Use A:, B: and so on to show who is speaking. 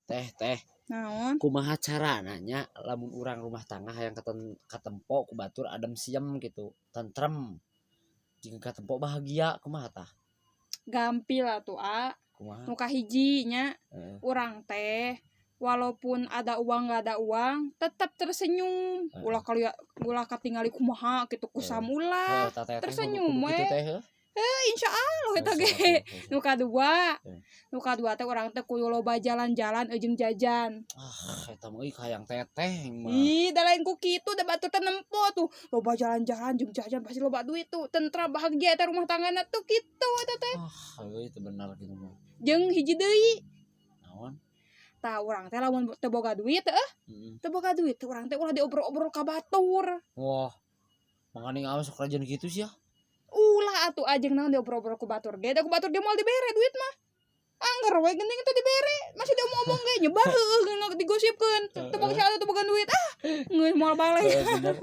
A: Teh.
B: Naon?
A: Kumaha carana nya lamun urang rumah tangga hayang katempo ku batur adem siem gitu, tentrem. Jika katempo bahagia kumaha tah?
B: Gampil atuh
A: Kumaha?
B: nu kahiji nya
A: Heeh.
B: urang teh walaupun ada uang gak ada uang tetap tersenyum ulah katingali kumaha gitu kusam ulah
A: Tah
B: tersenyum
A: kudu kitu
B: we
A: teh.
B: insya Allah eta ge nu kadua teh urang teh kudu loba jalan-jalan jeung jajan
A: Eta mah hayang teteh mah.
B: ih da lain ku kitu da batur teh nempo tuh loba jalan-jalan jeung jajan pasti loba duit tuh tentram bahagia eta rumah tanggana tuh kitu eta teh
A: Itu benar gitu mah.
B: jeung hiji deui
A: Naon?
B: tah urang teh lamun teu boga duit teu boga duit urang teh ulah diobrol-obrol ka batur
A: Wah. Mangani awe sok rajin kitu sih ya.
B: ulah atuh ajeng naon diobrol-obrol ku batur ge da ku batur ge moal dibere duit mah angger we geuning teh dibere masih diomong-omong ge nyebar heueuh digosipkeun teu boga saha teu boga duit geus moal balik
A: Bener.